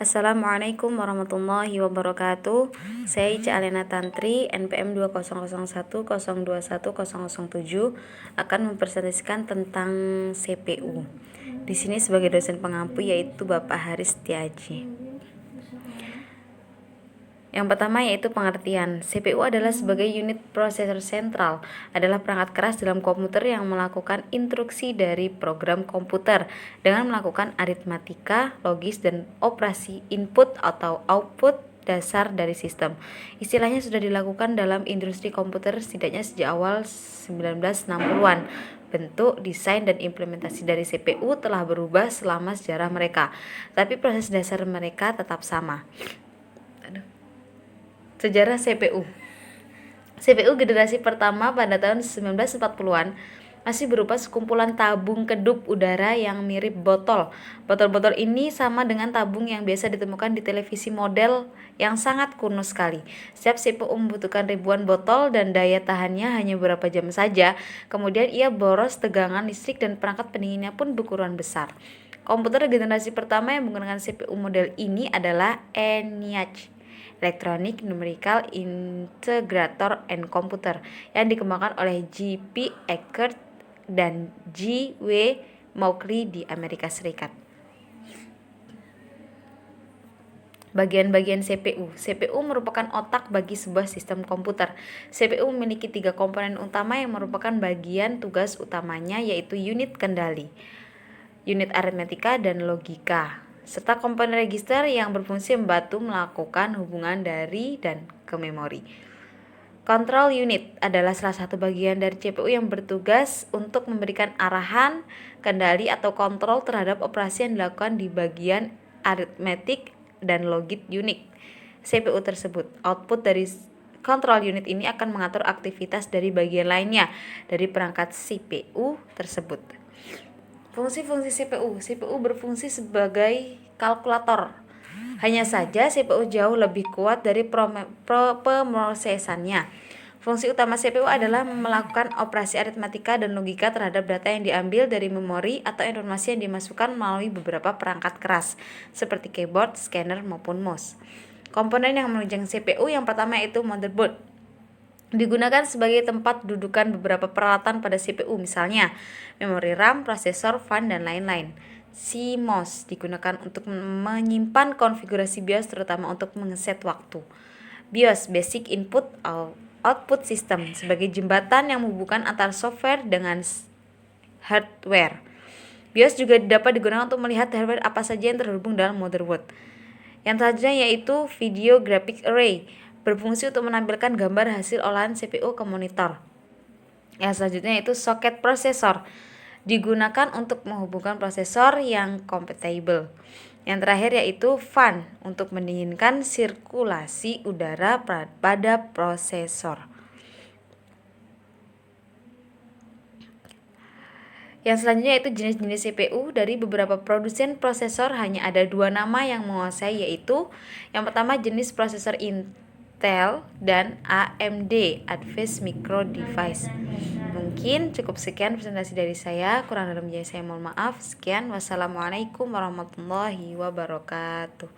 Assalamualaikum warahmatullahi wabarakatuh. Saya Ica Alena Tantri, NPM 2001021007 akan mempresentasikan tentang CPU. Di sini sebagai dosen pengampu yaitu Bapak Haris Setiaji. Yang pertama yaitu pengertian. CPU adalah sebagai unit prosesor sentral, adalah perangkat keras dalam komputer yang melakukan instruksi dari program komputer dengan melakukan aritmatika, logis, dan operasi input atau output dasar dari sistem. Istilahnya sudah dilakukan dalam industri komputer setidaknya sejak awal 1960-an. Bentuk, desain, dan implementasi dari CPU telah berubah selama sejarah mereka, tapi proses dasar mereka tetap sama. Sejarah CPU. CPU generasi pertama pada tahun 1940-an masih berupa sekumpulan tabung keduk udara yang mirip botol. Botol-botol ini sama dengan tabung yang biasa ditemukan di televisi model yang sangat kuno sekali. Setiap CPU membutuhkan ribuan botol dan daya tahannya hanya beberapa jam saja. Kemudian ia boros tegangan listrik dan perangkat pendinginnya pun berukuran besar. Komputer generasi pertama yang menggunakan CPU model ini adalah ENIAC, Electronic Numerical Integrator and Computer, yang dikembangkan oleh J.P. Eckert dan J.W. Mauchly di Amerika Serikat. Bagian-bagian CPU. CPU merupakan otak bagi sebuah sistem komputer. CPU memiliki 3 komponen utama yang merupakan bagian tugas utamanya, yaitu unit kendali, unit aritmatika, dan logika, serta komponen register yang berfungsi membantu melakukan hubungan dari dan ke memori. Control unit adalah salah satu bagian dari CPU yang bertugas untuk memberikan arahan, kendali, atau kontrol terhadap operasi yang dilakukan di bagian aritmetik dan logik unit CPU tersebut. Output dari control unit ini akan mengatur aktivitas dari bagian lainnya dari perangkat CPU tersebut. Fungsi-fungsi CPU. CPU berfungsi sebagai kalkulator. Hanya saja CPU jauh lebih kuat dari pemrosesannya. Fungsi utama CPU adalah melakukan operasi aritmatika dan logika terhadap data yang diambil dari memori atau informasi yang dimasukkan melalui beberapa perangkat keras seperti keyboard, scanner, maupun mouse. Komponen yang menunjang CPU yang pertama yaitu motherboard. Digunakan sebagai tempat dudukan beberapa peralatan pada CPU, misalnya memori RAM, prosesor, fan, dan lain-lain. CMOS digunakan untuk menyimpan konfigurasi BIOS, terutama untuk mengeset waktu. BIOS, Basic Input Output System, sebagai jembatan yang menghubungkan antara software dengan hardware. BIOS juga dapat digunakan untuk melihat hardware apa saja yang terhubung dalam motherboard. Yang selanjutnya yaitu Video Graphic Array, berfungsi untuk menampilkan gambar hasil olahan CPU ke monitor. Yang selanjutnya yaitu Socket Processor, digunakan untuk menghubungkan prosesor yang compatible. Yang terakhir yaitu fan, untuk mendinginkan sirkulasi udara pada prosesor. Yang selanjutnya yaitu jenis-jenis CPU. Dari beberapa produsen prosesor hanya ada 2 nama yang menguasai, yaitu yang pertama jenis prosesor Intel dan AMD, Advanced Micro Device. Mungkin cukup sekian presentasi dari saya, kurang lebihnya saya mohon maaf. Sekian, wassalamualaikum warahmatullahi wabarakatuh.